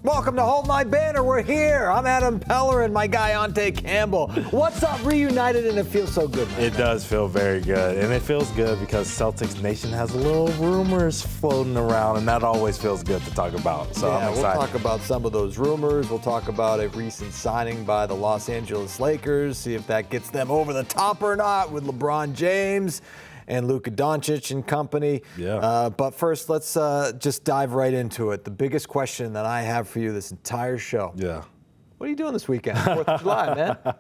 Welcome to Hold My Banner. We're here. I'm Adam Pellerin, my guy Ountae Campbell. What's up? Reunited, and it feels so good, man. It does feel very good, and it feels good because Celtics Nation has a little rumors floating around, and that always feels good to talk about. So I'm excited. We'll talk about some of those rumors. We'll talk about a recent signing by the Los Angeles Lakers, see if that gets them over the top or not with LeBron James and Luka Doncic and company. Yeah. But first, let's just dive right into it. The biggest question that I have for you this entire show. Yeah. What are you doing this weekend? 4th of July, man.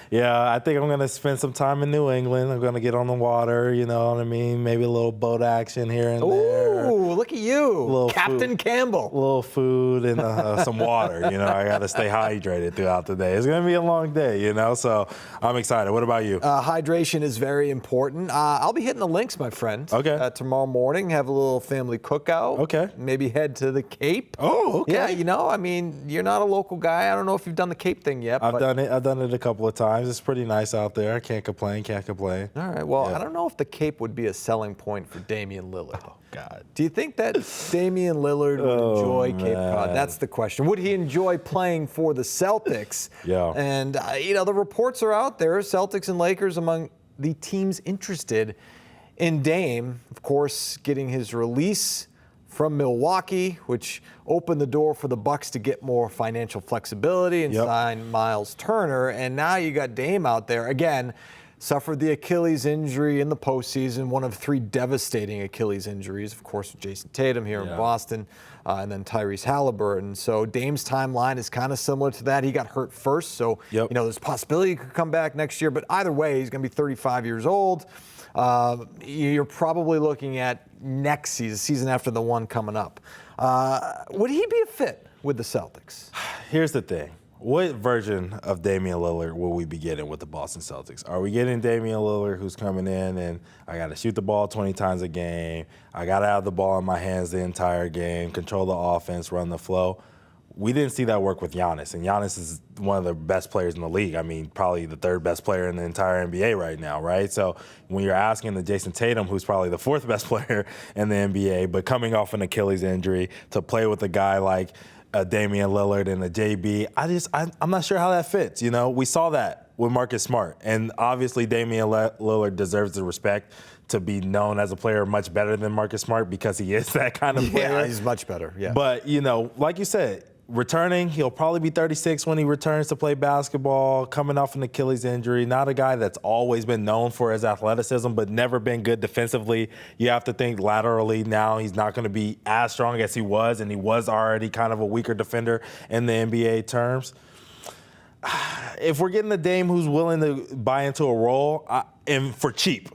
Yeah, I think I'm going to spend some time in New England. I'm going to get on the water, you know what I mean? Maybe a little boat action here and there. Ooh, look at you. Captain Campbell. A little food and some water. You know, I got to stay hydrated throughout the day. It's going to be a long day, you know, so I'm excited. What about you? Hydration is very important. I'll be hitting the links, my friend. Okay. Tomorrow morning, have a little family cookout. Okay. Maybe head to the Cape. Oh, okay. Yeah, you know, I mean, you're not a local guy. I don't know if you've done the Cape thing yet. I've done it a couple of times. It's pretty nice out there. I can't complain. All right. Well, yeah. I don't know if the Cape would be a selling point for Damian Lillard. Oh, God. Do you think that Damian Lillard would enjoy Cape Cod? That's the question. Would he enjoy playing for the Celtics? Yeah. And, you know, the reports are out there. Celtics and Lakers among the teams interested in Dame, of course, getting his release from Milwaukee, which opened the door for the Bucks to get more financial flexibility and sign Miles Turner. And now you got Dame out there. Again, suffered the Achilles injury in the postseason, one of 3 devastating Achilles injuries, of course, with Jason Tatum here in Boston, and then Tyrese Halliburton. So Dame's timeline is kind of similar to that. He got hurt first, so you know there's a possibility he could come back next year. But either way, he's going to be 35 years old. You're probably looking at next season after the one coming up. Would he be a fit with the Celtics? Here's the thing. What version of Damian Lillard will we be getting with the Boston Celtics? Are we getting Damian Lillard who's coming in and I got to shoot the ball 20 times a game, I got to have the ball in my hands the entire game, control the offense, run the flow? We didn't see that work with Giannis, and Giannis is one of the best players in the league. I mean, probably the 3rd best player in the entire NBA right now, right? So when you're asking the Jason Tatum, who's probably the 4th best player in the NBA, but coming off an Achilles injury, to play with a guy like Damian Lillard and the JB, I'm not sure how that fits. You know, we saw that with Marcus Smart, and obviously Damian Lillard deserves the respect to be known as a player much better than Marcus Smart because he is that kind of player. Yeah, he's much better. Yeah. But you know, like you said, returning, he'll probably be 36 when he returns to play basketball, coming off an Achilles injury. Not a guy that's always been known for his athleticism, but never been good defensively. You have to think laterally now. He's not going to be as strong as he was, and he was already kind of a weaker defender in the NBA terms. If we're getting a Dame who's willing to buy into a role, and for cheap,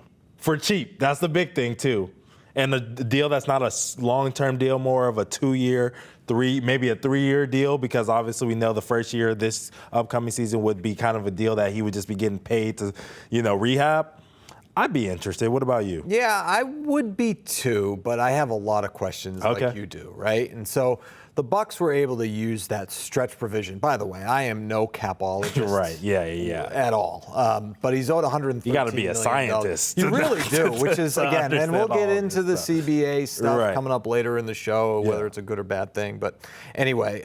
that's the big thing too. And a deal that's not a long-term deal, more of a 2-year, maybe a 3-year deal, because obviously we know the first year this upcoming season would be kind of a deal that he would just be getting paid to, you know, rehab. I'd be interested. What about you? Yeah, I would be too, but I have a lot of questions like you do, right? And so the Bucks were able to use that stretch provision. By the way, I am no capologist. Right, yeah. At all. But he's owed $113 You got to be a scientist. You really do, which is, again, and we'll get into the CBA stuff coming up later in the show, whether it's a good or bad thing. But anyway,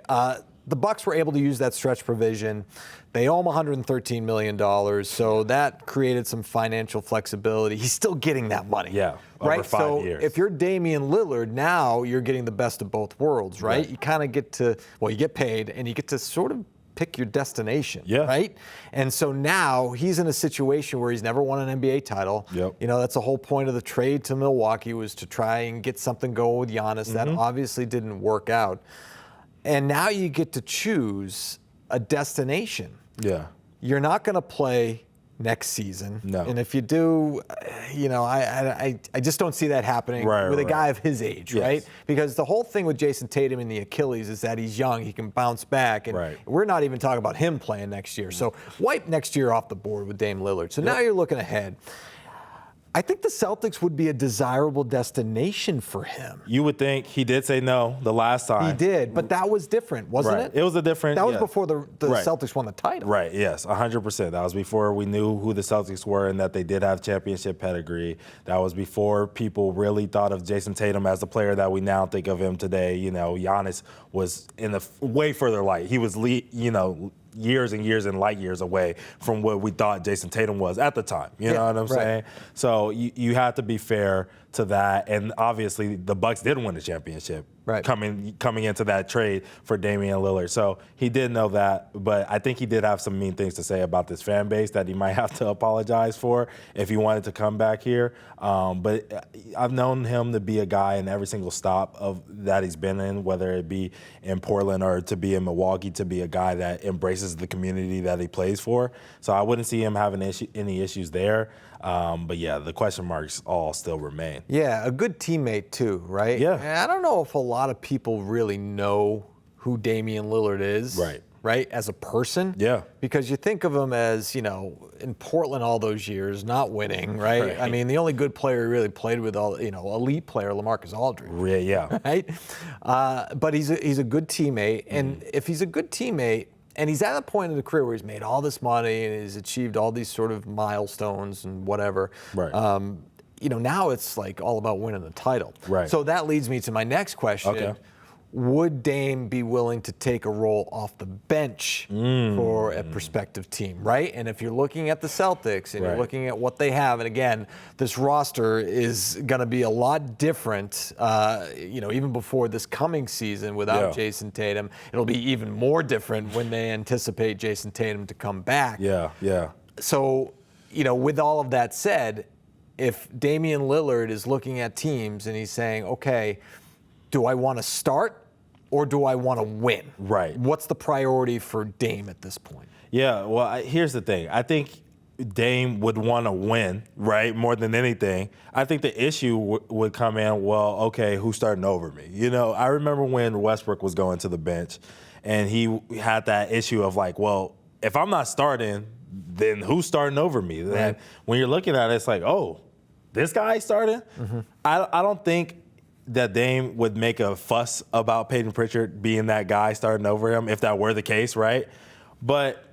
the Bucks were able to use that stretch provision. They owe him $113 million, so that created some financial flexibility. He's still getting that money. Yeah, right? over 5 years. So if you're Damian Lillard, now you're getting the best of both worlds, right? You kind of get to, you get paid, and you get to sort of pick your destination, right? And so now he's in a situation where he's never won an NBA title. You know, that's the whole point of the trade to Milwaukee, was to try and get something going with Giannis. That obviously didn't work out. And now you get to choose a destination. Yeah. You're not going to play next season. No. And if you do, you know, I just don't see that happening with a guy of his age, right? Because the whole thing with Jason Tatum and the Achilles is that he's young, he can bounce back, and we're not even talking about him playing next year. So wipe next year off the board with Dame Lillard. So now you're looking ahead. I think the Celtics would be a desirable destination for him. You would think he did say no the last time. He did, but that was different, wasn't it? It was a different. That was before the Celtics won the title. Right, yes, 100%. That was before we knew who the Celtics were and that they did have championship pedigree. That was before people really thought of Jason Tatum as the player that we now think of him today. You know, Giannis was in the way further light. He was, years and years and light years away from what we thought Jason Tatum was at the time. You know what I'm saying? So you have to be fair to that. And obviously the Bucks did win the championship coming into that trade for Damian Lillard. So he did know that, but I think he did have some mean things to say about this fan base that he might have to apologize for if he wanted to come back here. But I've known him to be a guy in every single stop that he's been in, whether it be in Portland or to be in Milwaukee, to be a guy that embraces the community that he plays for. So I wouldn't see him having any issues there. But yeah, the question marks all still remain. Yeah, a good teammate too, right? Yeah. And I don't know if a lot of people really know who Damian Lillard is. Right, as a person. Yeah. Because you think of him as, in Portland all those years, not winning, right? I mean, the only good player he really played with, elite player, LaMarcus Aldridge. Yeah. Right? But he's a good teammate. And if he's a good teammate, and he's at a point in the career where he's made all this money and he's achieved all these sort of milestones and whatever. Right. Now it's like all about winning the title. Right. So that leads me to my next question. Okay. Would Dame be willing to take a role off the bench for a prospective team, right? And if you're looking at the Celtics and you're looking at what they have, and again, this roster is going to be a lot different, even before this coming season without Jason Tatum. It'll be even more different when they anticipate Jason Tatum to come back. Yeah. So, with all of that said, if Damian Lillard is looking at teams and he's saying, okay, do I want to start or do I want to win? Right. What's the priority for Dame at this point? Yeah, well, here's the thing. I think Dame would want to win, right, more than anything. I think the issue would come in, well, okay, who's starting over me? I remember when Westbrook was going to the bench and he had that issue of like, well, if I'm not starting, then who's starting over me? Right. And when you're looking at it, it's like, oh, this guy starting? I don't think that Dame would make a fuss about Payton Pritchard being that guy starting over him if that were the case, right? But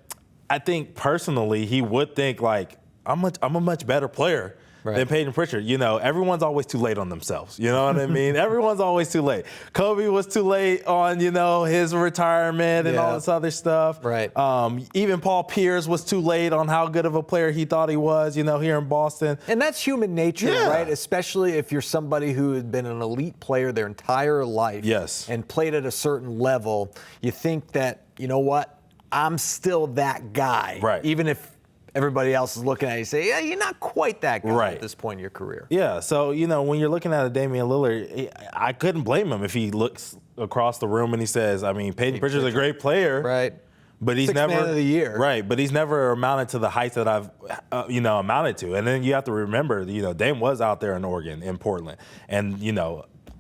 I think personally he would think like, I'm a much better player than Payton Pritchard. Everyone's always too late on themselves. You know what I mean? Everyone's always too late. Kobe was too late on, his retirement and all this other stuff. Right. Even Paul Pierce was too late on how good of a player he thought he was, here in Boston. And that's human nature, right? Especially if you're somebody who had been an elite player their entire life and played at a certain level. You think that, you know what, I'm still that guy. Right. Even if everybody else is looking at you and say, yeah, you're not quite that guy at this point in your career. Yeah, so, when you're looking at a Damian Lillard, I couldn't blame him if he looks across the room and he says, Payton Pritchard's a great player. Right. But he's never man of the year. Right, but he's never amounted to the heights that I've amounted to. And then you have to remember, Dame was out there in Oregon, in Portland. And,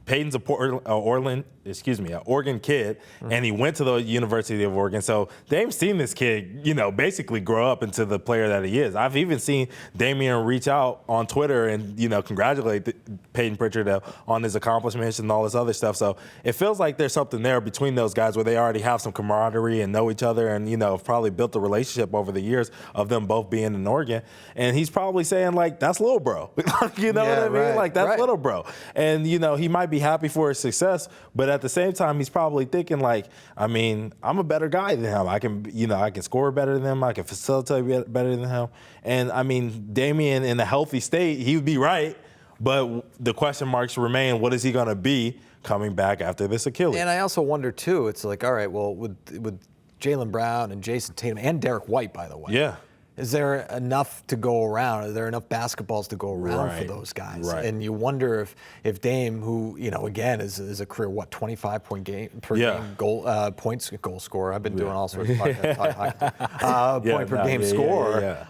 Peyton's an Oregon kid, and he went to the University of Oregon. So Dame's seen this kid, basically grow up into the player that he is. I've even seen Damian reach out on Twitter and, congratulate Payton Pritchard on his accomplishments and all this other stuff. So it feels like there's something there between those guys where they already have some camaraderie and know each other and, have probably built a relationship over the years of them both being in Oregon. And he's probably saying, like, that's little bro. You know what I mean? Right, like, that's little bro. And, he might be happy for his success, but at the same time, he's probably thinking like, I'm a better guy than him. I can score better than him. I can facilitate better than him. And Damian in a healthy state, he would be right. But the question marks remain, what is he going to be coming back after this Achilles? And I also wonder too, it's like, all right, well, with Jaylen Brown and Jason Tatum and Derek White, by the way. Yeah. Is there enough to go around? Are there enough basketballs to go around for those guys? Right. And you wonder if Dame, who again is a career 25 point game per game points goal scorer. I've been doing all sorts of point per game scorer.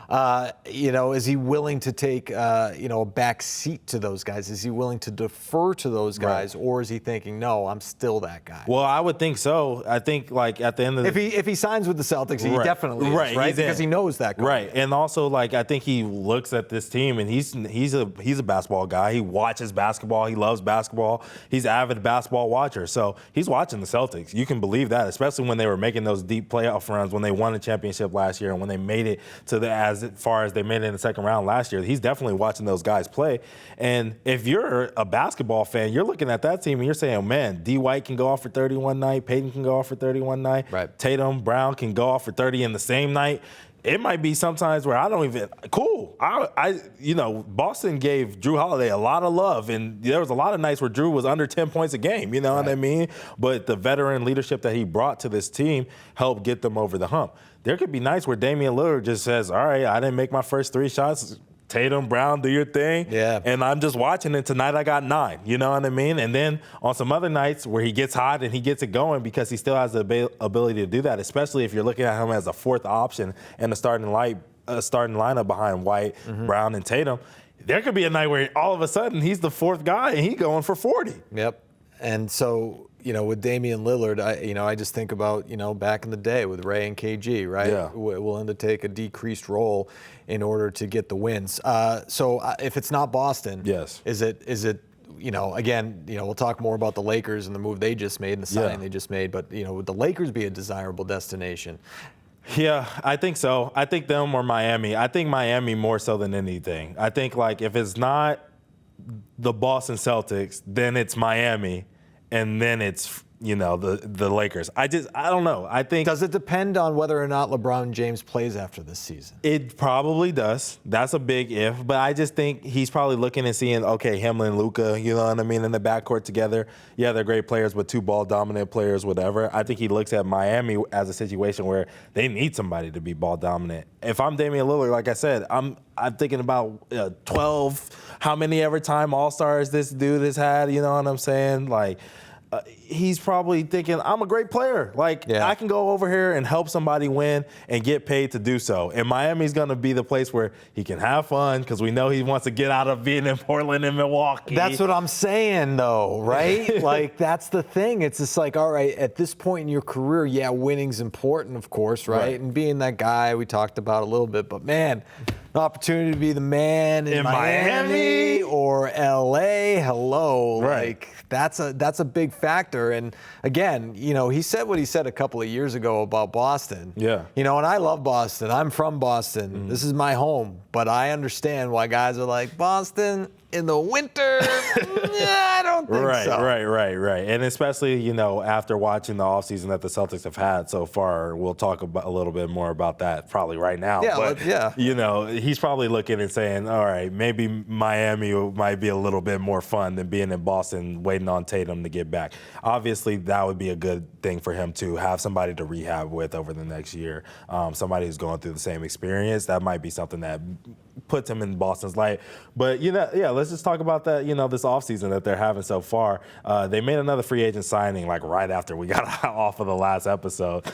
Is he willing to take a back seat to those guys? Is he willing to defer to those guys, or is he thinking, no, I'm still that guy? Well, I would think so. I think like at the end of if he signs with the Celtics, he definitely is, right? Because he knows that guy. Right. Right, and also like I think he looks at this team and he's a basketball guy. He watches basketball. He loves basketball. He's an avid basketball watcher. So he's watching the Celtics. You can believe that, especially when they were making those deep playoff runs when they won the championship last year and when they made it to as far as they made it in the second round last year. He's definitely watching those guys play. And if you're a basketball fan, you're looking at that team and you're saying, man, D. White can go off for 31 night. Payton can go off for 31 night. Right. Tatum, Brown can go off for 30 in the same night. It might be sometimes where I don't even cool. Boston gave Drew Holiday a lot of love, and there was a lot of nights where Drew was under 10 points a game. You know what I mean? But the veteran leadership that he brought to this team helped get them over the hump. There could be nights where Damian Lillard just says, "All right, I didn't make my first 3 shots. Tatum, Brown, do your thing." Yeah. And I'm just watching it. Tonight I got 9. You know what I mean? And then on some other nights where he gets hot and he gets it going because he still has the ability to do that, especially if you're looking at him as a 4th option in the starting lineup behind White, Brown, and Tatum. There could be a night where all of a sudden he's the 4th guy and he's going for 40. Yep. And so, with Damian Lillard, I just think about, back in the day with Ray and KG, right? Yeah. Willing to take a decreased role in order to get the wins. So if it's not Boston, yes, is it? Again, we'll talk more about the Lakers and the move they just made and the signing they just made. But would the Lakers be a desirable destination? Yeah, I think so. I think them or Miami. I think Miami more so than anything. I think like if it's not the Boston Celtics, then it's Miami. And then it's, the Lakers. I don't know. I think. Does it depend on whether or not LeBron James plays after this season? It probably does. That's a big if. But I just think he's probably looking and seeing, okay, him and Luka, you know what I mean, in the backcourt together. Yeah, they're great players, but 2 ball-dominant players, whatever. I think he looks at Miami as a situation where they need somebody to be ball-dominant. If I'm Damian Lillard, like I said, I'm thinking about 12, how many ever time All-Stars this dude has had, you know what I'm saying? Like, he's probably thinking, I'm a great player. I can go over here and help somebody win and get paid to do so. And Miami's going to be the place where he can have fun because we know he wants to get out of being in Portland and Milwaukee. That's what I'm saying, though, right? That's the thing. It's just like, all right, at this point in your career, winning's important, of course, right? And being that guy we talked about a little bit. But, man, an opportunity to be the man in Miami or L.A., hello. Right. That's a big factor. And again, he said what he said a couple of years ago about Boston. Yeah. And I love Boston. I'm from Boston. This is my home. But I understand why guys are like, Boston in the winter? I don't think so. Right. And especially, after watching the offseason that the Celtics have had so far, we'll talk about a little bit more about that probably right now. He's probably looking and saying, all right, maybe Miami might be a little bit more fun than being in Boston waiting on Tatum to get back. Obviously, that would be a good thing for him to have somebody to rehab with over the next year, somebody who's going through the same experience. That might be something that puts him in Boston's light. But, let's just talk about that, this offseason that they're having so far. They made another free agent signing right after we got off of the last episode.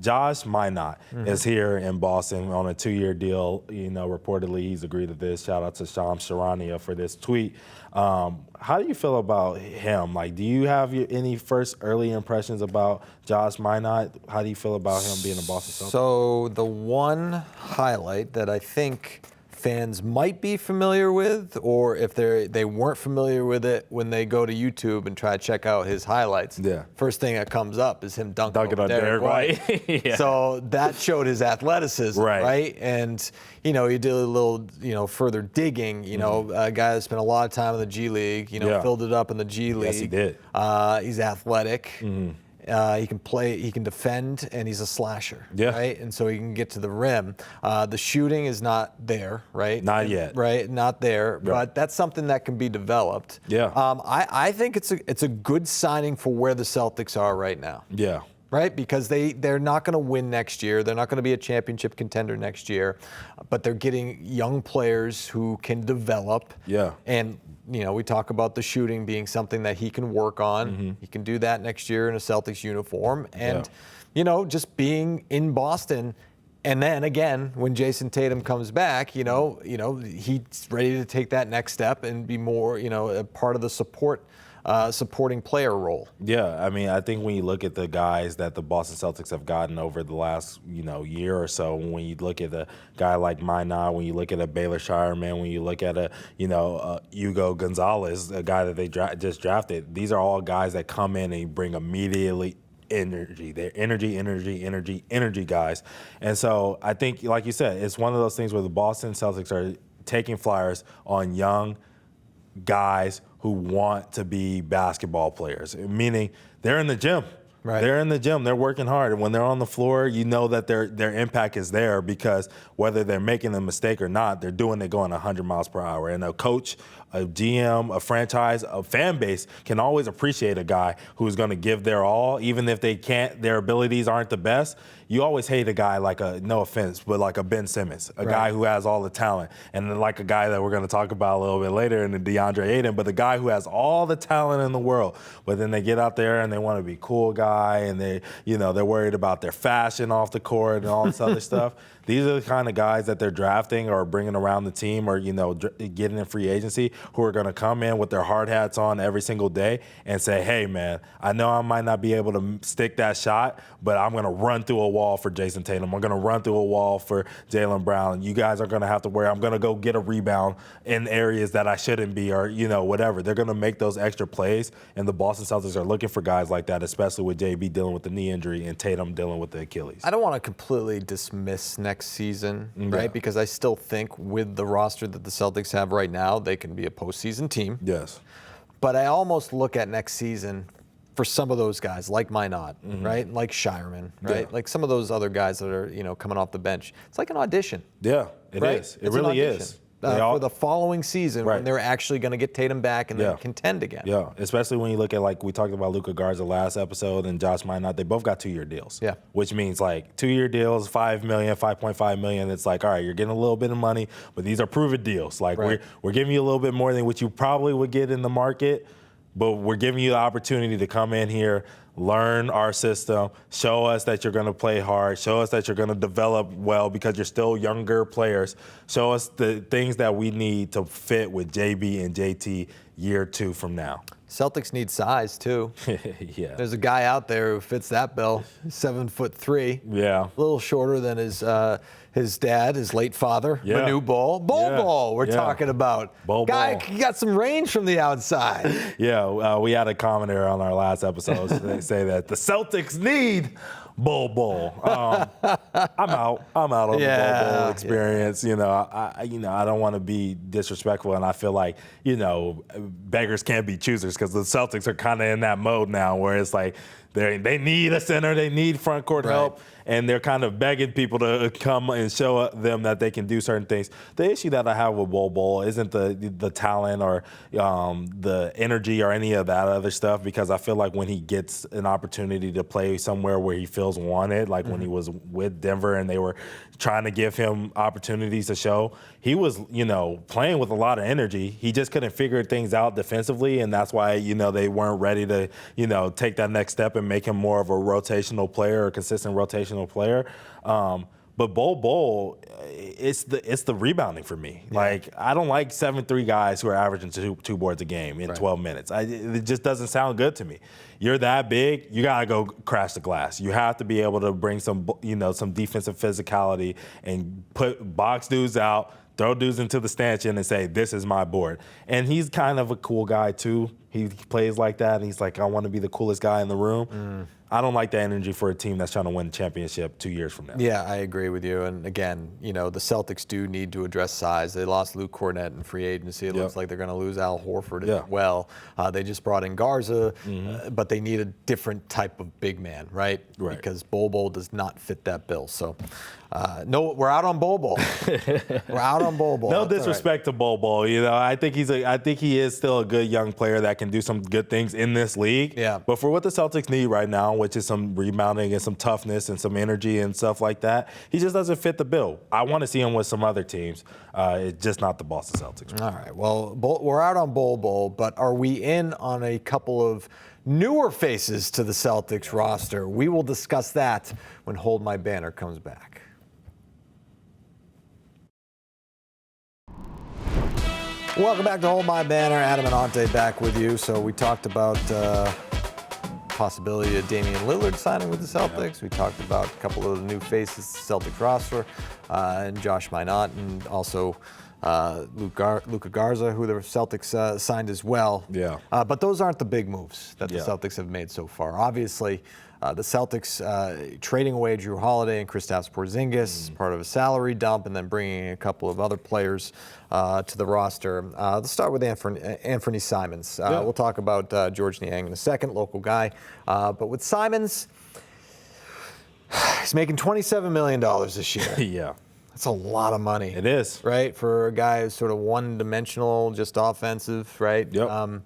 Josh Minott is here in Boston on a 2-year deal. Reportedly he's agreed to this. Shout out to Shams Charania for this tweet. How do you feel about him? Do you have any first early impressions about Josh Minott? How do you feel about him being a Boston Celtics? So the one highlight that I think fans might be familiar with, or if they weren't familiar with it when they go to YouTube and try to check out his highlights, first thing that comes up is him dunking on Derek White. So that showed his athleticism, right? And, he did a little, further digging, a guy that spent a lot of time in the G League, filled it up in the G League. Yes, he did. He's athletic. He can play, he can defend, and he's a slasher, right? And so he can get to the rim. The shooting is not there, right? Not yet. Right, not there, but that's something that can be developed. I think it's a good signing for where the Celtics are right now. Right, because they're not going to win next year. They're not going to be a championship contender next year, but they're getting young players who can develop. And we talk about the shooting being something that he can work on. He can do that next year in a Celtics uniform, and just being in Boston. And then again, when Jason Tatum comes back, he's ready to take that next step and be more, a part of the support supporting player role. Yeah, I mean, I think when you look at the guys that the Boston Celtics have gotten over the last, year or so, when you look at a guy like Minott, when you look at a Baylor Shireman, when you look at a Hugo Gonzalez, a guy that they just drafted, these are all guys that come in and bring immediately energy. They're energy guys. And so I think, like you said, it's one of those things where the Boston Celtics are taking flyers on young guys who want to be basketball players, meaning they're in the gym. Right. They're in the gym. They're working hard. And when they're on the floor, you know that their impact is there because whether they're making a mistake or not, they're doing it going 100 miles per hour. And a coach, a GM, a franchise, a fan base can always appreciate a guy who's going to give their all, even if their abilities aren't the best. You always hate a guy like no offense, but like a Ben Simmons, a guy who has all the talent. And then like a guy that we're going to talk about a little bit later in the Deandre Ayton, but the guy who has all the talent in the world, but then they get out there and they want to be cool guy and they're worried about their fashion off the court and all this other stuff. These are the kind of guys that they're drafting or bringing around the team or, getting in free agency who are going to come in with their hard hats on every single day and say, hey, man, I know I might not be able to stick that shot, but I'm going to run through a wall for Jason Tatum. I'm going to run through a wall for Jaylen Brown. You guys are going to have to worry. I'm going to go get a rebound in areas that I shouldn't be or, whatever. They're going to make those extra plays, and the Boston Celtics are looking for guys like that, especially with JB dealing with the knee injury and Tatum dealing with the Achilles. I don't want to completely dismiss next season, right? Because I still think with the roster that the Celtics have right now, they can be a postseason team. Yes. But I almost look at next season for some of those guys, like Minott, right? Like Shireman, right? Like some of those other guys that are, coming off the bench. It's like an audition. Yeah, it is. It really is. For the following season when they're actually going to get Tatum back and then contend again. Yeah, especially when you look at, like, we talked about Luka Garza last episode and Josh Minott. They both got 2-year deals. Yeah. Which means, like, 2-year deals, $5 million, $5.5 million. It's like, all right, you're getting a little bit of money, but these are proven deals. Like, we're giving you a little bit more than what you probably would get in the market, but we're giving you the opportunity to come in here, learn our system, show us that you're going to play hard, show us that you're going to develop well because you're still younger players, show us the things that we need to fit with JB and JT year 2 from now. Celtics need size, too. Yeah. There's a guy out there who fits that bill, 7'3". Yeah. A little shorter than his dad, his late father, Manu Bol. Bol we're talking about. Bol Guy Bol. got some range from the outside. Yeah, we had a commenter on our last episode say that the Celtics need Bol Bol. I'm out on the Bol Bol experience. I don't want to be disrespectful, and I feel like, beggars can't be choosers because the Celtics are kind of in that mode now where it's like they need a center, they need front court help, and they're kind of begging people to come and show them that they can do certain things. The issue that I have with Bol Bol isn't the talent or the energy or any of that other stuff, because I feel like when he gets an opportunity to play somewhere where he feels wanted, like when he was with Denver and they were trying to give him opportunities to show, he was, playing with a lot of energy. He just couldn't figure things out defensively, and that's why, they weren't ready to, take that next step and make him more of a rotational player or consistent rotational player. But Bol Bol, it's the rebounding for me. Yeah. Like, I don't like 7'3" guys who are averaging two boards a game in 12 minutes. It just doesn't sound good to me. You're that big, you gotta go crash the glass. You have to be able to bring some defensive physicality and put box dudes out, throw dudes into the stanchion and say, this is my board. And he's kind of a cool guy too. He plays like that, and he's like, I want to be the coolest guy in the room. I don't like that energy for a team that's trying to win a championship 2 years from now. Yeah, I agree with you. And again, the Celtics do need to address size. They lost Luke Cornett in free agency. It looks like they're going to lose Al Horford as well. They just brought in Garza, but they need a different type of big man, right? Because Bol Bol does not fit that bill. So, no, we're out on Bol Bol. We're out on Bol Bol. No disrespect to Bol Bol. I think he is still a good young player that can do some good things in this league. Yeah. But for what the Celtics need right now, which is some rebounding and some toughness and some energy and stuff like that, he just doesn't fit the bill. I want to see him with some other teams. It's just not the Boston Celtics. All right. Well, we're out on Bol Bol, but are we in on a couple of newer faces to the Celtics roster? We will discuss that when Hold My Banner comes back. Welcome back to Hold My Banner. Adam and Ountae back with you. So we talked about possibility of Damian Lillard signing with the Celtics. We talked about a couple of the new faces to the Celtics roster, and Josh Minott, and also Luka Garza, who the Celtics signed as well. Yeah. But those aren't the big moves that the Celtics have made so far. Obviously, the Celtics trading away Drew Holiday and Kristaps Porzingis, part of a salary dump, and then bringing a couple of other players to the roster. Let's start with Anfernee Simons. We'll talk about George Niang in a second, local guy. But with Simons, he's making $27 million this year. Yeah. That's a lot of money. It is. Right? For a guy who's sort of one-dimensional, just offensive, right? Yep.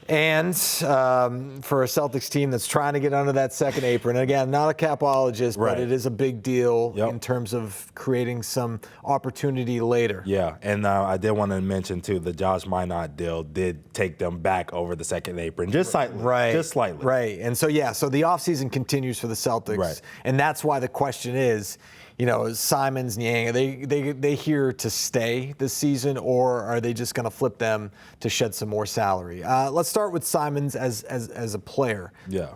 And for a Celtics team that's trying to get under that second apron, again, not a capologist, but it is a big deal in terms of creating some opportunity later. Yeah, and I did want to mention, too, the Josh Minott deal did take them back over the second apron, just slightly. Right. Just slightly. Right. And so, so the offseason continues for the Celtics. Right. And that's why the question is, is Simons, Niang, are they here to stay this season, or are they just going to flip them to shed some more salary? Let's start with Simons as a player. Yeah.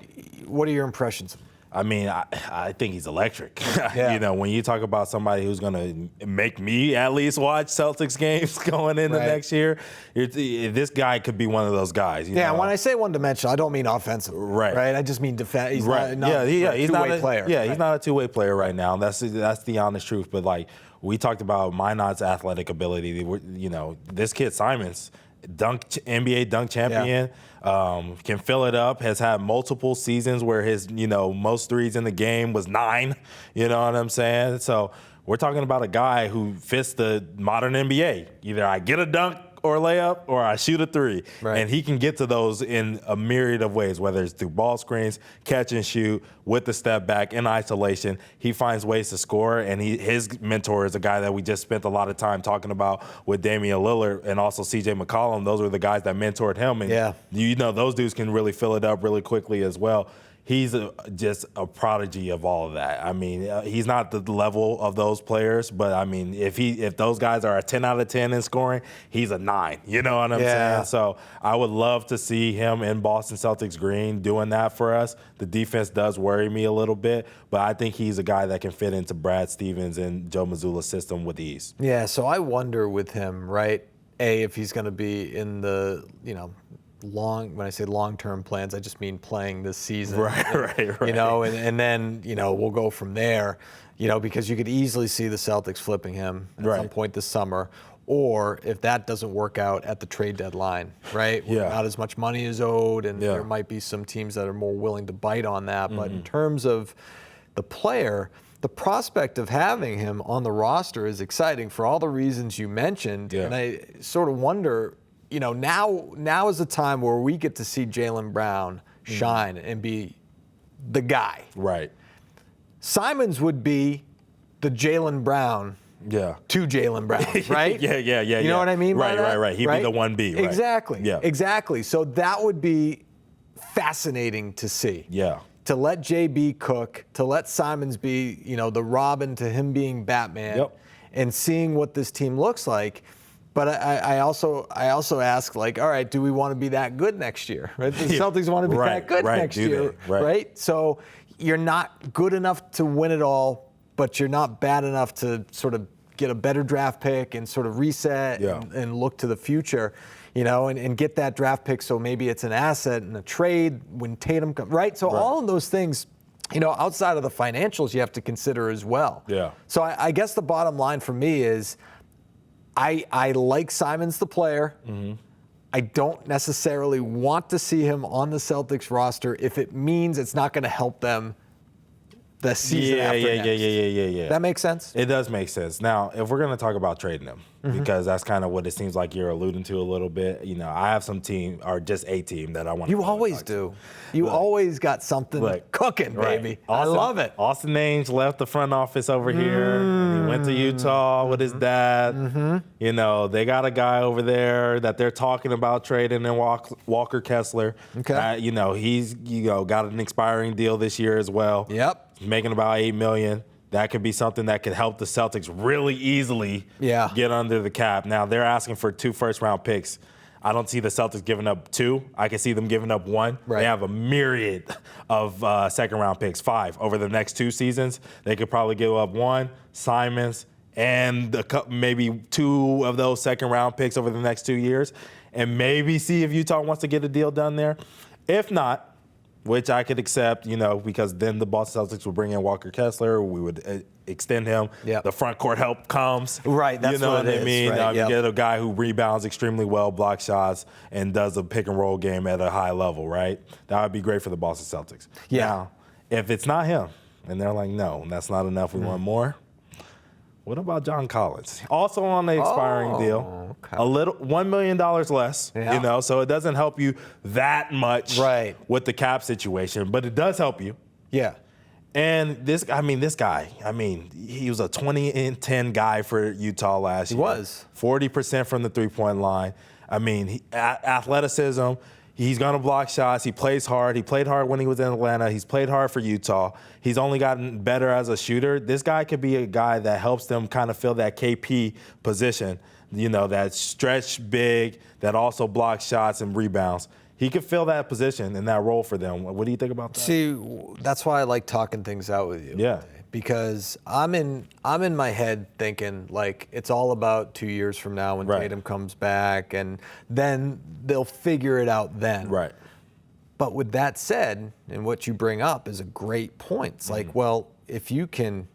What are your impressions of him? I mean, I think he's electric. Yeah. When you talk about somebody who's going to make me at least watch Celtics games going into next year, this guy could be one of those guys. You know? When I say one-dimensional, I don't mean offensive. Right. I just mean defense. He's not a two-way player. Yeah, he's not a two-way player right now. That's the honest truth. But, we talked about Minott's athletic ability. This kid, Simons, NBA dunk champion, can fill it up, has had multiple seasons where his, most threes in the game was 9, you know what I'm saying? So we're talking about a guy who fits the modern NBA. Either I get a dunk or layup, or I shoot a 3. Right. And he can get to those in a myriad of ways, whether it's through ball screens, catch and shoot, with the step back, in isolation. He finds ways to score, and his mentor is a guy that we just spent a lot of time talking about with Damian Lillard and also C.J. McCollum. Those were the guys that mentored him. And those dudes can really fill it up really quickly as well. He's just a prodigy of all of that. I mean, he's not the level of those players, but I mean, if those guys are a 10 out of 10 in scoring, he's a 9. You know what I'm saying? So I would love to see him in Boston Celtics green doing that for us. The defense does worry me a little bit, but I think he's a guy that can fit into Brad Stevens and Joe Mazzulla's system with ease. Yeah, so I wonder with him, right, if he's going to be in the, when I say long-term plans, I just mean playing this season. Right. And then, we'll go from there, because you could easily see the Celtics flipping him at some point this summer, or if that doesn't work out at the trade deadline, right? Not as much money is owed, and there might be some teams that are more willing to bite on that. But in terms of the player, the prospect of having him on the roster is exciting for all the reasons you mentioned. And I sort of wonder, now is the time where we get to see Jaylen Brown shine and be the guy. Right. Simons would be the Jaylen Brown to Jaylen Brown, right? Yeah. You know what I mean by that? Right. He'd be the 1B, right? Exactly. Yeah. Exactly. So that would be fascinating to see. Yeah. To let JB cook, to let Simons be, the Robin to him being Batman, and seeing what this team looks like. But I also ask, all right, do we want to be that good next year? Right? The Celtics want to be that good next year, right? So you're not good enough to win it all, but you're not bad enough to sort of get a better draft pick and sort of reset and look to the future, and get that draft pick so maybe it's an asset in a trade when Tatum comes, right? So all of those things, outside of the financials, you have to consider as well. Yeah. So I guess the bottom line for me is, I like Simons the player. Mm-hmm. I don't necessarily want to see him on the Celtics roster if it means it's not going to help them the season after next. Yeah. That makes sense? It does make sense. Now, if we're going to talk about trading him, because that's kind of what it seems like you're alluding to a little bit, I have some team, or just a team that I want to You always do. You always got something cooking, baby. I love it. Austin Ainge left the front office over here. He went to Utah with his dad. They got a guy over there that they're talking about trading, and Walker Kessler. Okay. He's got an expiring deal this year as well. Yep. He's making about $8 million. that could be something that could help the Celtics really easily get under the cap. Now, they're asking for 2 first-round picks. I don't see the Celtics giving up 2. I can see them giving up 1. Right. They have a myriad of second-round picks, 5. Over the next 2 seasons, they could probably give up 1, Simons, and maybe 2 of those second-round picks over the next 2 years, and maybe see if Utah wants to get a deal done there. If not, which I could accept, because then the Boston Celtics would bring in Walker Kessler. We would extend him. Yep. The front court help comes. Right, that's what I mean. Right, you get a guy who rebounds extremely well, blocks shots, and does a pick and roll game at a high level, right? That would be great for the Boston Celtics. Yeah. Now, if it's not him, and they're like, no, that's not enough, we want more. What about John Collins? Also on the expiring deal. Okay. $1 million less, so it doesn't help you that much with the cap situation, but it does help you. Yeah. And this guy, he was a 20-10 guy for Utah last year. He was. 40% from the three-point line. Athleticism. He's going to block shots. He plays hard. He played hard when he was in Atlanta. He's played hard for Utah. He's only gotten better as a shooter. This guy could be a guy that helps them kind of fill that KP position, that stretch big, that also blocks shots and rebounds. He could fill that position and that role for them. What do you think about that? See, that's why I like talking things out with you. Yeah. Because I'm in my head thinking like it's all about 2 years from now when Tatum comes back, and then they'll figure it out then. Right. But with that said, and what you bring up is a great point. It's like, well, if you can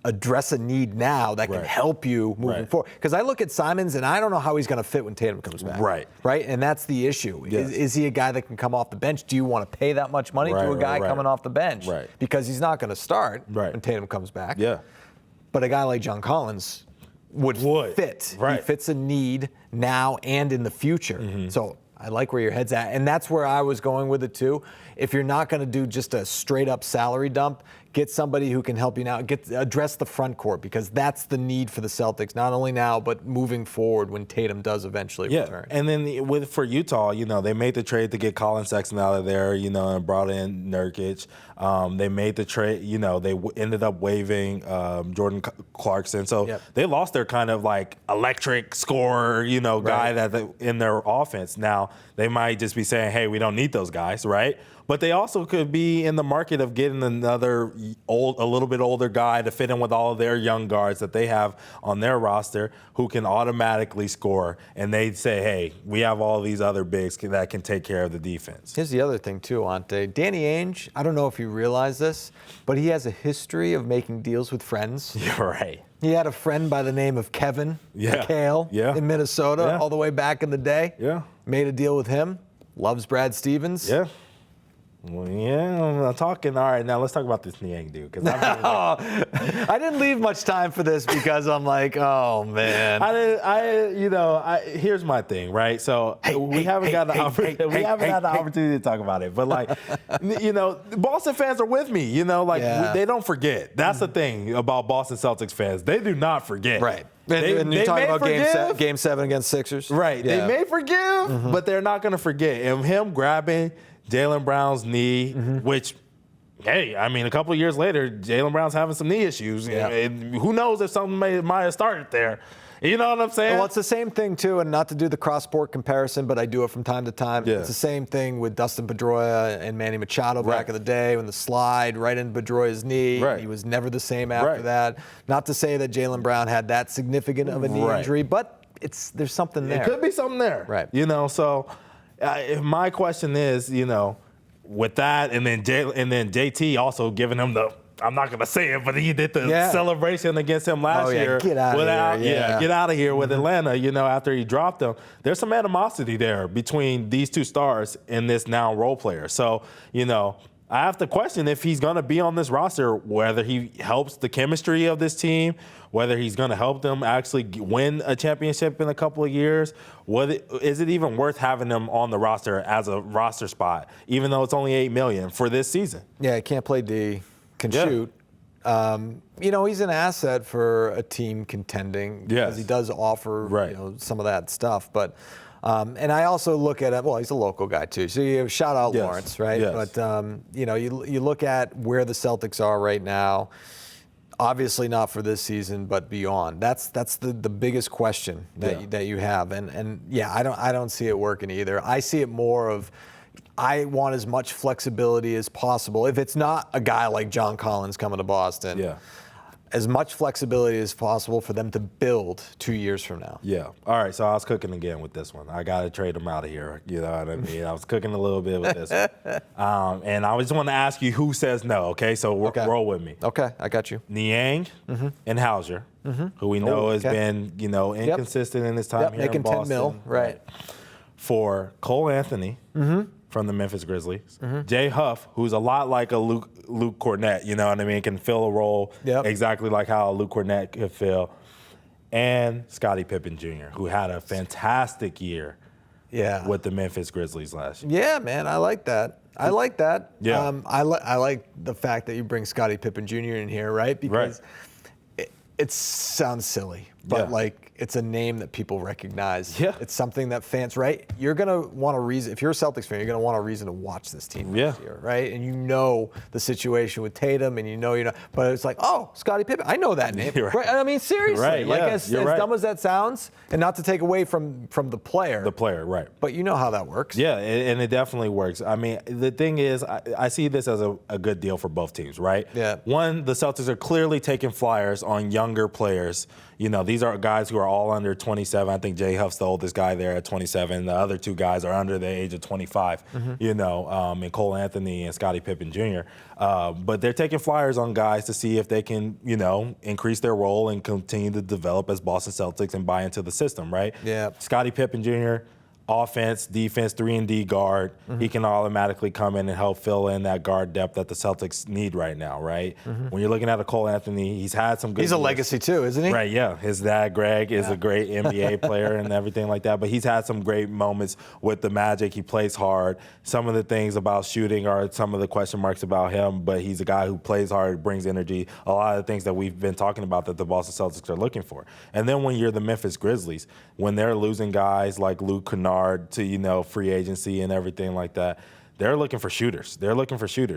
address a need now that can help you moving forward. Because I look at Simons, and I don't know how he's going to fit when Tatum comes back. Right? And that's the issue. Yes. Is he a guy that can come off the bench? Do you want to pay that much money to a guy coming off the bench? Because he's not going to start when Tatum comes back. Yeah. But a guy like John Collins would fit. He fits a need now and in the future. So I like where your head's at. And that's where I was going with it, too. If you're not going to do just a straight-up salary dump, get somebody who can help you now. Address the front court, because that's the need for the Celtics, not only now, but moving forward when Tatum does eventually return. And then for Utah, they made the trade to get Colin Sexton out of there, and brought in Nurkic. They made the trade, they ended up waiving Jordan Clarkson. So they lost their kind of like electric scorer, guy that in their offense. Now, they might just be saying, hey, we don't need those guys, right? But they also could be in the market of getting another a little bit older guy to fit in with all of their young guards that they have on their roster who can automatically score. And they'd say, hey, we have all these other bigs that can take care of the defense. Here's the other thing, too, Ountae. Danny Ainge, I don't know if you realize this, but he has a history of making deals with friends. You're right. He had a friend by the name of Kevin McHale in Minnesota all the way back in the day. Yeah. Made a deal with him. Loves Brad Stevens. Yeah. Well, I'm talking. All right, now let's talk about this Niang dude. Because I didn't leave much time for this because I'm like, oh man. Here's my thing, right? So we haven't got the opportunity to talk about it, but like, Boston fans are with me. They don't forget. That's the thing about Boston Celtics fans. They do not forget. Right. And you're talking about game 7 against Sixers. Right. Yeah. They may forgive, but they're not going to forget. And him grabbing Jaylen Brown's knee, which, hey, a couple of years later, Jaylen Brown's having some knee issues. Yeah. And who knows if something might have started there. You know what I'm saying? Well, it's the same thing, too, and not to do the cross-sport comparison, but I do it from time to time. Yeah. It's the same thing with Dustin Pedroia and Manny Machado back in the day when the slide right into Pedroia's knee. Right. He was never the same after that. Not to say that Jaylen Brown had that significant of a knee injury, but there's something there. It could be something there. Right. So my question is, with that, and then JT also giving him I'm not going to say it, but he did the celebration against him last year. Get out of here. Get out of here with Atlanta, after he dropped them. There's some animosity there between these two stars and this now role player. So, I have to question if he's going to be on this roster, whether he helps the chemistry of this team, whether he's going to help them actually win a championship in a couple of years. Is it even worth having him on the roster as a roster spot, even though it's only $8 million for this season? Yeah, he can't play D. Can shoot. He's an asset for a team contending because he does offer some of that stuff. But and I also look at it. Well, he's a local guy too, so you shout out Lawrence, right? Yes. But you look at where the Celtics are right now. Obviously not for this season, but beyond. That's the biggest question that you have. And yeah, I don't see it working either. I see it more of I want as much flexibility as possible. If it's not a guy like John Collins coming to Boston, as much flexibility as possible for them to build 2 years from now. Yeah. All right. So I was cooking again with this one. I got to trade him out of here. You know what I mean? I was cooking a little bit with this one. And I just want to ask you who says no. Okay. So roll with me. Okay. I got you. Niang and Hauser, who we know has been, inconsistent in his time here making in Boston. 10 mil. Right. For Cole Anthony from the Memphis Grizzlies. Jay Huff, who's a lot like a Luke Cornett, you know what I mean, can fill a role exactly like how Luke Cornett could fill. And Scottie Pippen Jr., who had a fantastic year with the Memphis Grizzlies last year. Yeah, man, I like that. Yeah. I like the fact that you bring Scottie Pippen Jr. in here, right? Because it sounds silly, but it's a name that people recognize. Yeah. It's something that fans, right? You're going to want a reason. If you're a Celtics fan, you're going to want a reason to watch this team this year, right? And you know the situation with Tatum, and you know, but it's like, oh, Scottie Pippen. I know that name. Right. I mean, seriously. Like, as dumb as that sounds, and not to take away from the player. The player, right. But you know how that works. Yeah, and it definitely works. I mean, the thing is, I see this as a good deal for both teams, right? Yeah. One, the Celtics are clearly taking flyers on younger players. You know, these are guys who are all under 27. I think Jay Huff's the oldest guy there at 27. The other two guys are under the age of 25, and Cole Anthony and Scottie Pippen Jr. But they're taking flyers on guys to see if they can, increase their role and continue to develop as Boston Celtics and buy into the system, right? Yeah. Scottie Pippen Jr., offense, defense, 3-and-D guard. He can automatically come in and help fill in that guard depth that the Celtics need right now, right? When you're looking at a Cole Anthony, he's had some good He's a legacy too, isn't he? Right, yeah. His dad, Greg, is a great NBA player and everything like that, but he's had some great moments with the Magic. He plays hard. Some of the things about shooting are some of the question marks about him, but he's a guy who plays hard, brings energy, a lot of the things that we've been talking about that the Boston Celtics are looking for. And then when you're the Memphis Grizzlies, when they're losing guys like Luke Kennard to, free agency and everything like that, they're looking for shooters.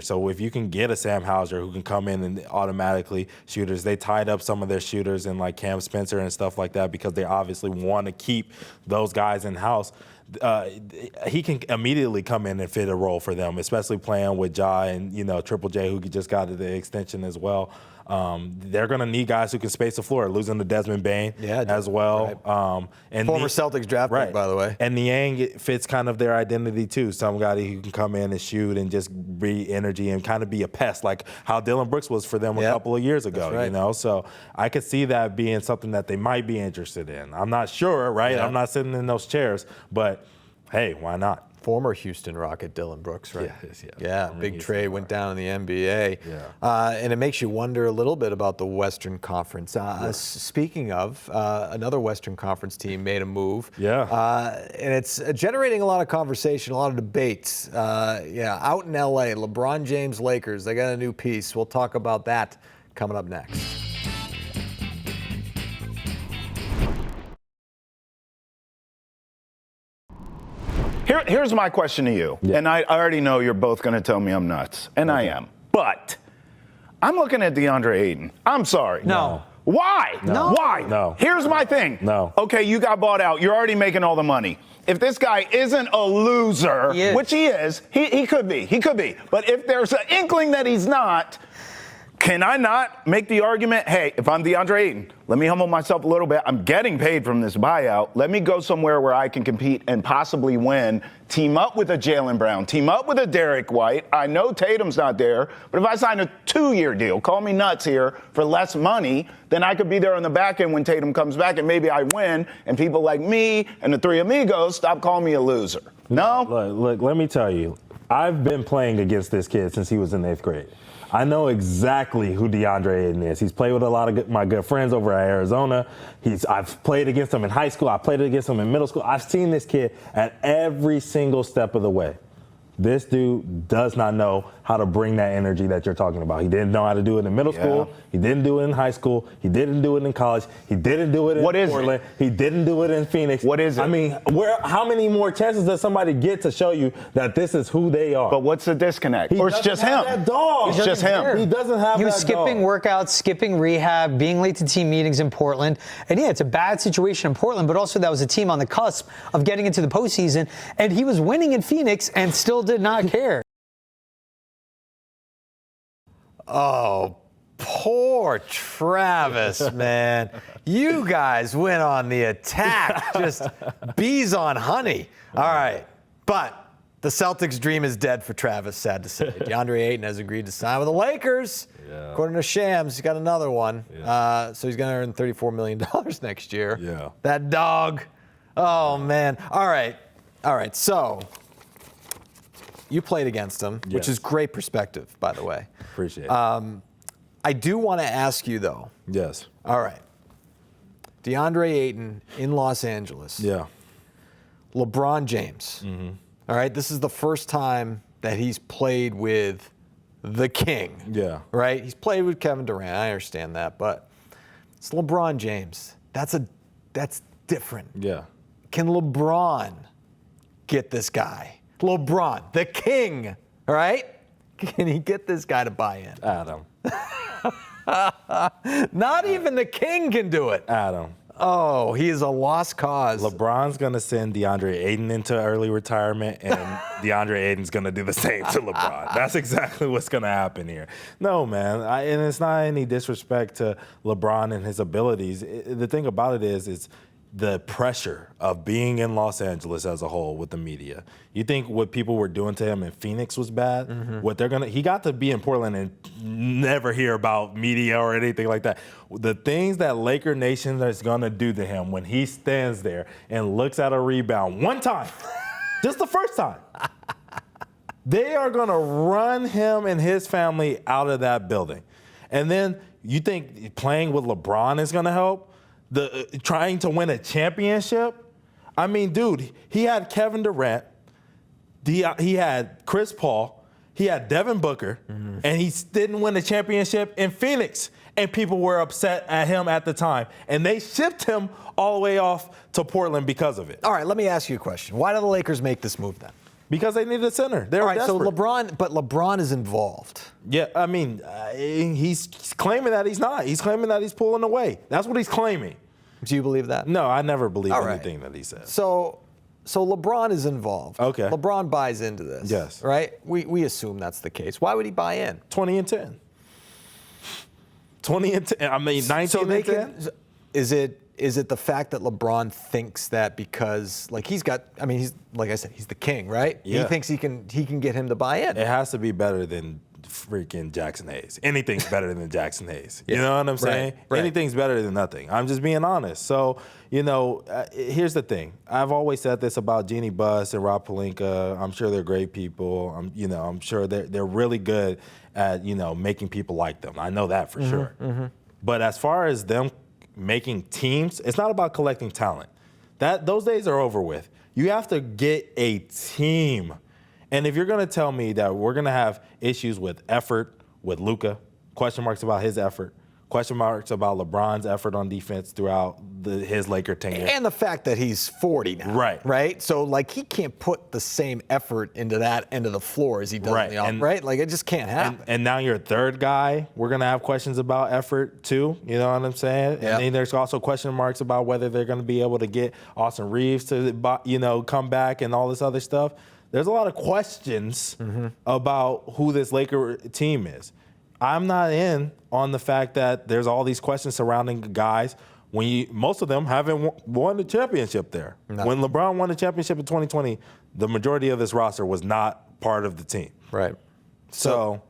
So if you can get a Sam Hauser who can come in and automatically shooters, they tied up some of their shooters in like Cam Spencer and stuff like that because they obviously want to keep those guys in-house. He can immediately come in and fit a role for them, especially playing with Ja and, Triple J, who just got the extension as well. They're going to need guys who can space the floor, losing to Desmond Bane as well. Right. And former Celtics draft pick, by the way. And Niang fits kind of their identity, too. Some guy who can come in and shoot and just be energy and kind of be a pest, like how Dylan Brooks was for them a couple of years ago, So I could see that being something that they might be interested in. I'm not sure, right? Yeah. I'm not sitting in those chairs, but hey, why not? Former Houston Rocket Dylan Brooks, right? Yeah, big trade went down in the NBA. Yeah. And it makes you wonder a little bit about the Western Conference. Speaking of, another Western Conference team made a move. Yeah. And it's generating a lot of conversation, a lot of debates. Out in LA, LeBron James Lakers, they got a new piece. We'll talk about that coming up next. Here's my question to you, and I already know you're both going to tell me I'm nuts, and I am. But I'm looking at Deandre Ayton. I'm sorry. No. Why? No. Why? No. Here's my thing. No. Okay, you got bought out. You're already making all the money. If this guy isn't a loser, which he is, he could be. He could be. But if there's an inkling that he's not, can I not make the argument, hey, if I'm Deandre Ayton, let me humble myself a little bit. I'm getting paid from this buyout. Let me go somewhere where I can compete and possibly win. Team up with a Jaylen Brown. Team up with a Derek White. I know Tatum's not there, but if I sign a 2-year deal, call me nuts here, for less money, then I could be there on the back end when Tatum comes back and maybe I win, and people like me and the three amigos stop calling me a loser. No? Look, let me tell you, I've been playing against this kid since he was in 8th grade. I know exactly who Deandre Ayton is. He's played with a lot of my good friends over at Arizona. I've played against him in high school. I played against him in middle school. I've seen this kid at every single step of the way. This dude does not know how to bring that energy that you're talking about. He didn't know how to do it in middle school. He didn't do it in high school. He didn't do it in college. He didn't do it in Portland. He didn't do it in Phoenix. What is it? I mean, how many more chances does somebody get to show you that this is who they are? But what's the disconnect? He Or it's just him? That dog. It's just him. He doesn't have that. He was skipping dog. workouts, skipping rehab, being late to team meetings in Portland. And yeah, it's a bad situation in Portland, but also that was a team on the cusp of getting into the postseason. And he was winning in Phoenix and still did not care. Oh, poor Travis, man. You guys went on the attack. Just bees on honey. All right. But the Celtics' dream is dead for Travis, sad to say. Deandre Ayton has agreed to sign with the Lakers. Yeah. According to Shams, he's got another one. Yeah. So he's going to earn $34 million next year. Yeah. That dog. Oh, man. All right. So you played against him, which Yes. is great perspective, by the way. Appreciate it. I do want to ask you, though. Yes. All right. DeAndre Ayton in Los Angeles. Yeah. LeBron James. Mm-hmm. All right. This is the first time that he's played with the king. Yeah. Right? He's played with Kevin Durant. I understand that. But it's LeBron James. That's different. Yeah. Can LeBron get this guy? LeBron, the king. All right? Can he get this guy to buy in? Adam. Not even the king can do it. Adam. Oh, he is a lost cause. LeBron's going to send DeAndre Ayton into early retirement, and DeAndre Ayton's going to do the same to LeBron. That's exactly what's going to happen here. No, man, and it's not any disrespect to LeBron and his abilities. The thing about it is the pressure of being in Los Angeles as a whole with the media. You think what people were doing to him in Phoenix was bad? Mm-hmm. He got to be in Portland and never hear about media or anything like that. The things that Laker Nation is gonna do to him when he stands there and looks at a rebound one time, just the first time, they are gonna run him and his family out of that building. And then you think playing with LeBron is gonna help? Trying to win a championship? I mean, dude, he had Kevin Durant, he had Chris Paul, he had Devin Booker, and he didn't win a championship in Phoenix. And people were upset at him at the time. And they shipped him all the way off to Portland because of it. All right, let me ask you a question. Why do the Lakers make this move then? Because they needed a center. They were All right, desperate. so LeBron is involved. Yeah, I mean, he's claiming that he's not. He's claiming that he's pulling away. That's what he's claiming. Do you believe that? No, I never believe All right. anything that he says. So LeBron is involved. Okay. LeBron buys into this. Yes. Right? We assume that's the case. Why would he buy in? 20 and 10. 20 and 10. I mean, 19 and 10. Is it the fact that LeBron thinks that because he's like I said, he's the king, right? Yeah. He thinks he can get him to buy in. It has to be better than freaking Jackson Hayes. Anything's better than Jackson Hayes. You know what I'm saying? Right. Anything's better than nothing. I'm just being honest. So, here's the thing. I've always said this about Jeannie Buss and Rob Pelinka. I'm sure they're great people. I'm sure they're really good at, making people like them. I know that for sure. Mm-hmm. But as far as them making teams, it's not about collecting talent. Those days are over with. You have to get a team. And if you're going to tell me that we're going to have issues with effort with Luka, question marks about his effort, question marks about LeBron's effort on defense throughout his Laker tenure. And the fact that he's 40 now. Right. Right? So, he can't put the same effort into that end of the floor as he does in the off, right? It just can't happen. And now your third guy, we're going to have questions about effort too. You know what I'm saying? Yeah. And then there's also question marks about whether they're going to be able to get Austin Reeves to, come back and all this other stuff. There's a lot of questions about who this Laker team is. I'm not in on the fact that there's all these questions surrounding guys when most of them haven't won the championship there. No. When LeBron won the championship in 2020, the majority of this roster was not part of the team. Right. So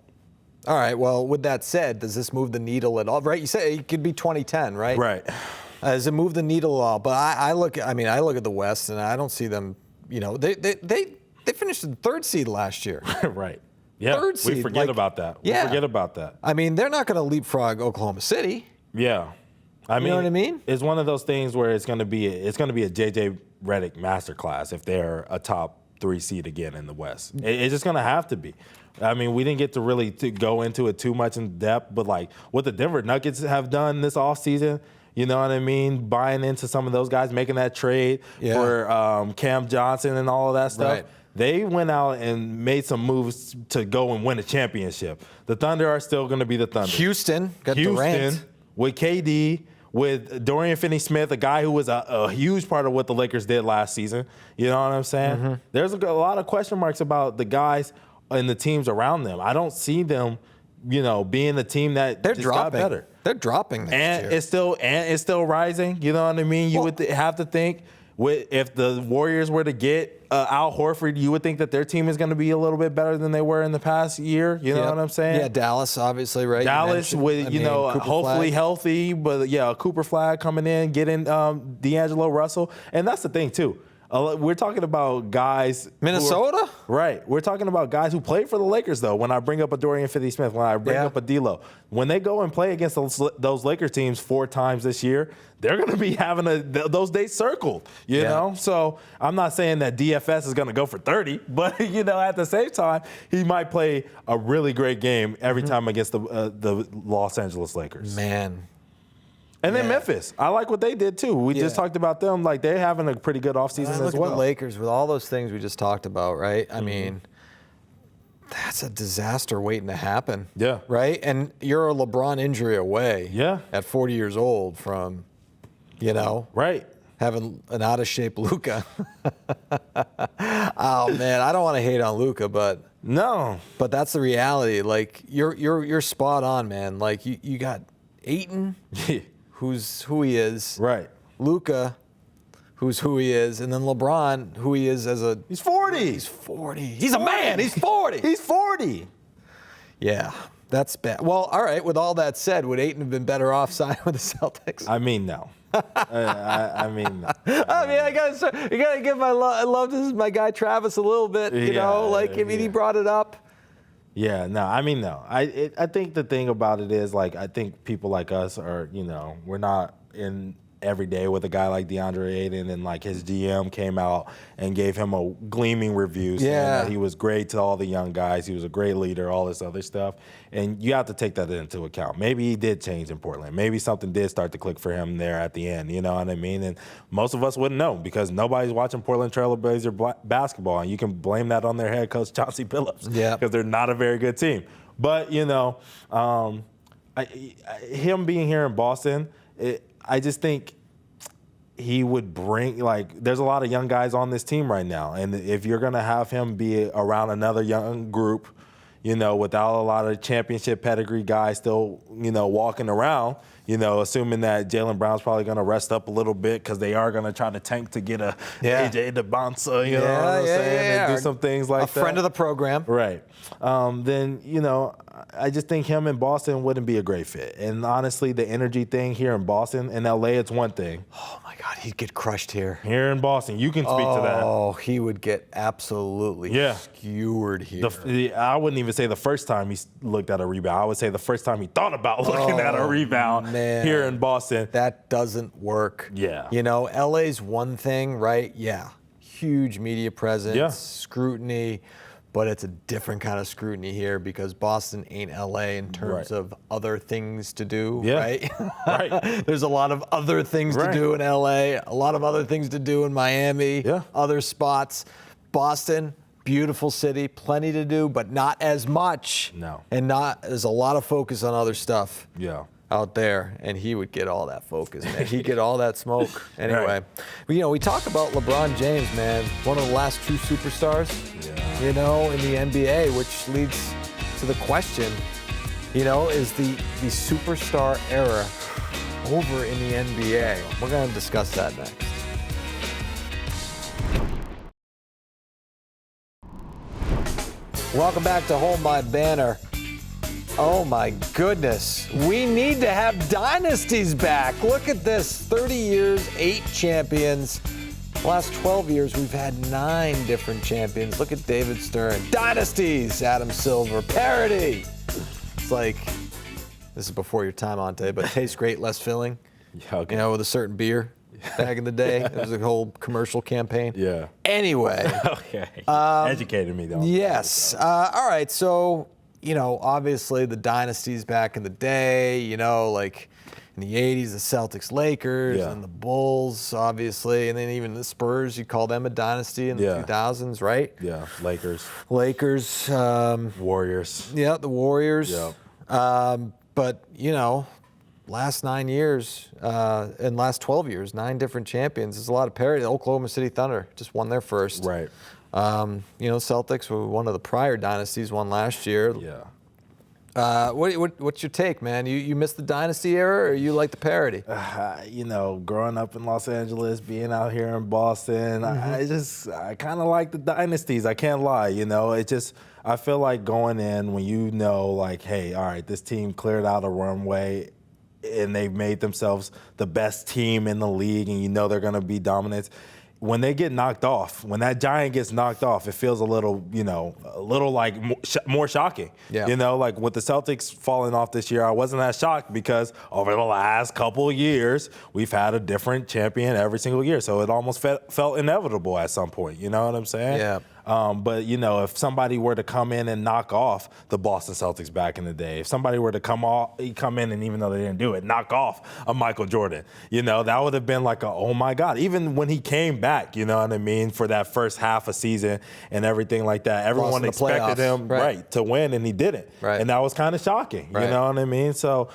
all right. Well, with that said, does this move the needle at all? Right. You say it could be 2010, right? Right. Does it move the needle at all? But I look at the West and I don't see them. They finished in third seed last year. Right. Yeah. Third seed. We forget about that. We forget about that. I mean, they're not going to leapfrog Oklahoma City. Yeah. You know what I mean? It's one of those things where it's going to be a JJ Redick masterclass if they're a top top 3 seed again in the West. It's just going to have to be. I mean, we didn't get to really go into it too much in depth, but like what the Denver Nuggets have done this offseason, you know what I mean? Buying into some of those guys, making that trade for Cam Johnson and all of that stuff. Right. They went out and made some moves to go and win a championship. The Thunder are still going to be the Thunder. Houston got Durant. With KD, with Dorian Finney-Smith, a guy who was a huge part of what the Lakers did last season. You know what I'm saying? Mm-hmm. There's a lot of question marks about the guys and the teams around them. I don't see them, being the team that They're just dropping. got better. They're dropping next year. It's still rising. You know what I mean? You would have to think if the Warriors were to get Al Horford, you would think that their team is going to be a little bit better than they were in the past year. You know what I'm saying? Yeah, Dallas, obviously, right? Dallas with, hopefully healthy, but Cooper Flag coming in, getting D'Angelo Russell. And that's the thing, too. We're talking about guys. Minnesota? Right. We're talking about guys who played for the Lakers, though. When I bring up a Dorian Finney-Smith, when I bring up a D'Lo, when they go and play against those Lakers teams 4 times this year, they're going to be having those dates circled, you know? So I'm not saying that DFS is going to go for 30, but, at the same time, he might play a really great game every time against the Los Angeles Lakers. Man. And then Memphis. I like what they did, too. We just talked about them. Like, they're having a pretty good offseason as well. Look at the Lakers with all those things we just talked about, right? I mean, that's a disaster waiting to happen. Yeah. Right? And you're a LeBron injury away. Yeah. At 40 years old from, Right. having an out-of-shape Luka. Oh, man. I don't want to hate on Luka, but that's the reality. Like, you're spot on, man. Like, you got Ayton. Who's who he is. Right. Luka, who's who he is. And then LeBron, who he is as a... He's 40. He's 40. He's a man. He's 40. He's 40. Yeah, that's bad. Well, all right, with all that said, would Ayton have been better off signing with the Celtics? I mean, no. I mean, no. I gotta give my love to my guy Travis a little bit, he brought it up. Yeah, no, I mean, no. I think the thing about it is, like, I think people like us are, we're not in every day with a guy like Deandre Ayton, and, like, his GM came out and gave him a gleaming review saying that he was great to all the young guys. He was a great leader, all this other stuff. And you have to take that into account. Maybe he did change in Portland. Maybe something did start to click for him there at the end, you know what I mean? And most of us wouldn't know because nobody's watching Portland Trailblazer basketball, and you can blame that on their head coach, Chauncey Billups, because they're not a very good team. But, him being here in Boston, I just think he would bring, like, there's a lot of young guys on this team right now. And if you're going to have him be around another young group, without a lot of championship pedigree guys still, walking around, assuming that Jaylen Brown's probably going to rest up a little bit because they are going to try to tank to get a AJ DeBonsa, you know what I'm saying, and do some things like that. A friend of the program. Right. Then, I just think him in Boston wouldn't be a great fit. And honestly, the energy thing here in Boston, in LA, it's one thing. Oh, my God, he'd get crushed here. Here in Boston, you can speak to that. Oh, he would get absolutely skewered here. I wouldn't even say the first time he looked at a rebound. I would say the first time he thought about looking at a rebound here in Boston. That doesn't work. Yeah. LA's one thing, right? Yeah. Huge media presence, scrutiny. But it's a different kind of scrutiny here because Boston ain't LA in terms of other things to do, right? Right. There's a lot of other things to do in LA, a lot of other things to do in Miami, other spots. Boston, beautiful city, plenty to do, but not as much. No. And there's a lot of focus on other stuff. Yeah. Out there, and he would get all that focus, man. He'd get all that smoke. Anyway, we talk about LeBron James, man, one of the last true superstars, in the NBA, which leads to the question, is the superstar era over in the NBA? We're going to discuss that next. Welcome back to Hold My Banner. Oh my goodness. We need to have dynasties back. Look at this. 30 years, 8 champions. The last 12 years, we've had 9 different champions. Look at David Stern. Dynasties, Adam Silver. Parity. It's like, this is before your time, Ountae, but tastes great, less filling. Yeah, okay. With a certain beer. back in the day. It was a whole commercial campaign. Yeah. Anyway. Okay. Educated me, though. Yes. All right. So, obviously the dynasties back in the day, like in the 80s, the Celtics, Lakers, and the Bulls, obviously, and then even the Spurs, you call them a dynasty in the 2000s, right? Yeah. Lakers. Warriors. Yeah, the Warriors. Yeah. But, last 9 years and last 12 years, 9 different champions. There's a lot of parity. The Oklahoma City Thunder just won their first. Right. Celtics were one of the prior dynasties, won last year. Yeah. What's your take, man? You miss the dynasty era, or you like the parity? Growing up in Los Angeles, being out here in Boston, I kind of like the dynasties. I can't lie. I feel like going in when like, hey, all right, this team cleared out a runway, and they've made themselves the best team in the league, and they're going to be dominant. When they get knocked off, when that giant gets knocked off, it feels a little like more shocking. Yeah. Like with the Celtics falling off this year, I wasn't that shocked because over the last couple of years, we've had a different champion every single year. So it almost felt inevitable at some point. You know what I'm saying? Yeah. But if somebody were to come in and knock off the Boston Celtics back in the day, if somebody were to come in and even though they didn't do it, knock off a Michael Jordan, that would have been like oh my God. Even when he came back, you know what I mean, for that first half of season and everything like that, everyone expected him to win, and he didn't. Right. And that was kind of shocking. Right. You know what I mean? So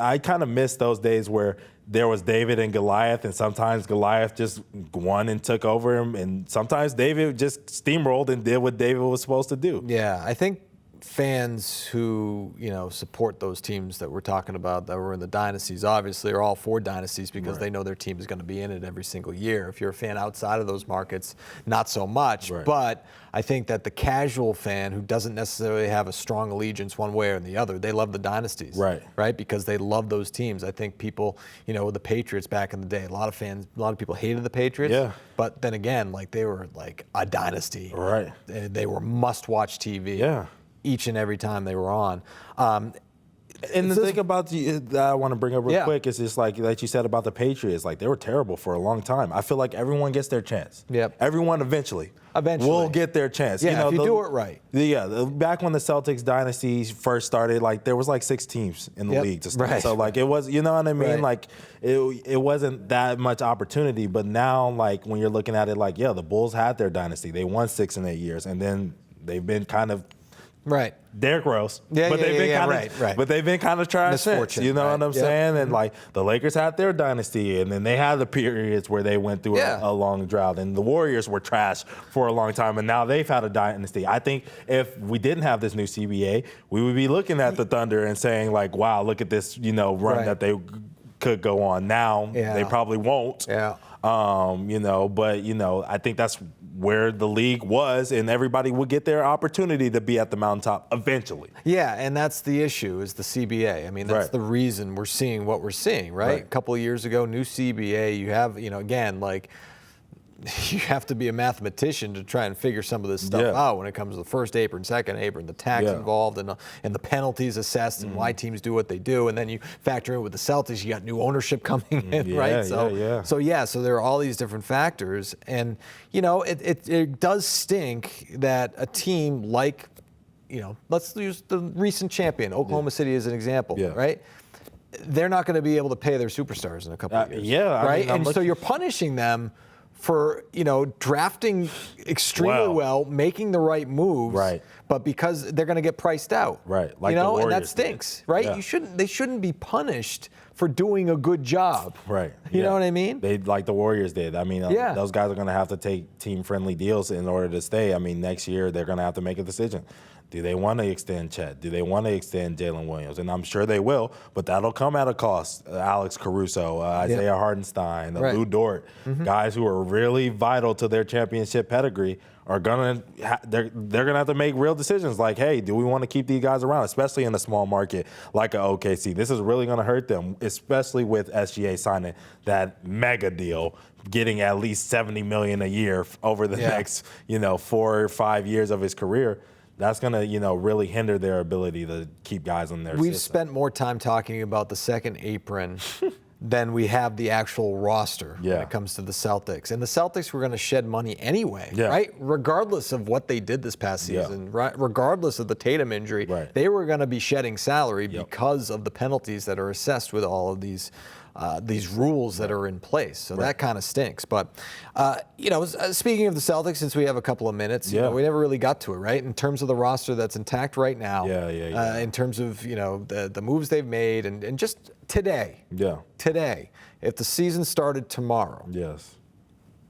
I kind of miss those days where there was David and Goliath, and sometimes Goliath just won and took over him, and sometimes David just steamrolled and did what David was supposed to do. Yeah, I think fans who support those teams that we're talking about that were in the dynasties obviously are all for dynasties because they know their team is going to be in it every single year. If you're a fan outside of those markets, not so much. Right. But I think that the casual fan who doesn't necessarily have a strong allegiance one way or the other, they love the dynasties. Right? Because they love those teams. I think people, the Patriots back in the day, a lot of people hated the Patriots. Yeah. But then again, they were like a dynasty. Right. They were must-watch TV. Yeah. Each and every time they were on. And the thing about that I want to bring up real quick is just like you said about the Patriots, they were terrible for a long time. I feel like everyone gets their chance. Yep. Everyone eventually will get their chance. Yeah, if you do it right. Yeah, back when the Celtics dynasty first started, there was 6 teams in the league to start. Right. So it was, you know what I mean? Right. It wasn't that much opportunity. But now, when you're looking at it, the Bulls had their dynasty. They won 6 in 8 years, and then they've been kind of. Right. They're gross. Yeah, but they've been right. But they've been kind of trash since. You know what I'm saying? And the Lakers had their dynasty, and then they had the periods where they went through a long drought. And the Warriors were trash for a long time, and now they've had a dynasty. I think if we didn't have this new CBA, we would be looking at the Thunder and saying wow, look at this run that they could go on. Now they probably won't. Yeah. But I think that's where the league was, and everybody would get their opportunity to be at the mountaintop eventually. Yeah, and that's the issue is the CBA. I mean, that's the reason we're seeing what we're seeing, right? A couple of years ago, new CBA, you have, again, you have to be a mathematician to try and figure some of this stuff out when it comes to the first apron, second apron, the tax involved, and the penalties assessed, and why teams do what they do. And then you factor in with the Celtics, you got new ownership coming in, right? So there are all these different factors. And, it does stink that a team like, let's use the recent champion, Oklahoma City as an example, right? They're not going to be able to pay their superstars in a couple of years. Right? And so you're punishing them for drafting extremely well, making the right moves, but because they're going to get priced out, like and that stinks, right? Yeah. They shouldn't be punished for doing a good job, right? You know what I mean? They like the Warriors did. I mean, those guys are going to have to take team-friendly deals in order to stay. I mean, next year they're going to have to make a decision. Do they want to extend Chet? Do they want to extend Jalen Williams? And I'm sure they will, but that'll come at a cost. Alex Caruso, Isaiah Hartenstein, Lou Dort, guys who are really vital to their championship pedigree are they're gonna have to make real decisions. Like, hey, do we want to keep these guys around, especially in a small market like a OKC? This is really gonna hurt them, especially with SGA signing that mega deal, getting at least $70 million a year over the next 4 or 5 years of his career. That's going to, really hinder their ability to keep guys on their We've system. spent more time talking about the second apron than we have the actual roster when Yeah. it comes to the Celtics. And the Celtics were going to shed money anyway, Yeah. right? Regardless of what they did this past Yeah. season, right? Regardless of the Tatum injury, Right. they were going to be shedding salary Yep. because of the penalties that are assessed with all of these rules that are in place. So that kind of stinks. But, speaking of the Celtics, since we have a couple of minutes, we never really got to it, right? In terms of the roster that's intact right now, in terms of, the moves they've made and just today, if the season started tomorrow, Yes.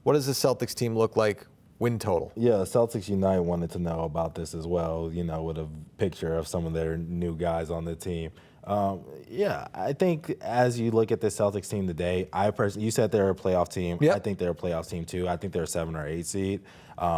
what does the Celtics team look like win total? Yeah, Celtics Unite wanted to know about this as well, with a picture of some of their new guys on the team. I think as you look at the Celtics team today, you said they're a playoff team. Yep. I think they're a playoff team too. I think they're a 7 or 8 seed,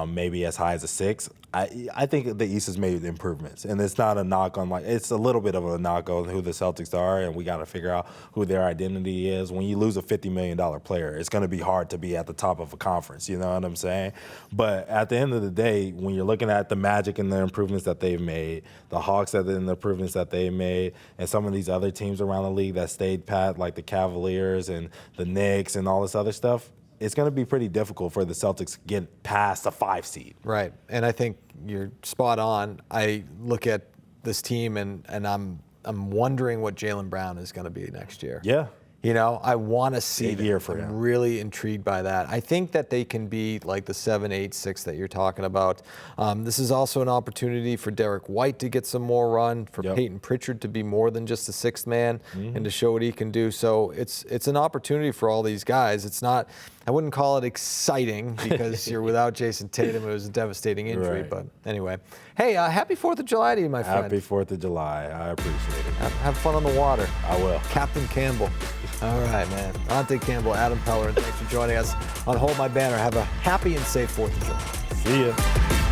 maybe as high as a 6. I think the East has made improvements, and it's not a knock on it's a little bit of a knock on who the Celtics are, and we got to figure out who their identity is. When you lose a $50 million player, it's going to be hard to be at the top of a conference. You know what I'm saying? But at the end of the day, when you're looking at the Magic and the improvements that they've made, the Hawks and the improvements that they've made, and some of these other teams around the league that stayed pat, like the Cavaliers and the Knicks and all this other stuff, it's going to be pretty difficult for the Celtics to get past a 5 seed. Right, and I think you're spot on. I look at this team and I'm wondering what Jaylen Brown is going to be next year. Yeah. I want to see Big year for him. I'm really intrigued by that. I think that they can be like the 7, 8, 6 that you're talking about. This is also an opportunity for Derek White to get some more run, for Payton Pritchard to be more than just a sixth man and to show what he can do. So it's an opportunity for all these guys. It's not, I wouldn't call it exciting because you're without Jason Tatum. It was a devastating injury. Right. But anyway, hey, happy 4th of July to you, my friend. Happy 4th of July. I appreciate it. Have fun on the water. I will. Captain Campbell. All right, man. Ountae Campbell, Adam Pellerin, thanks for joining us on Hold My Banner. Have a happy and safe 4th of July. See ya.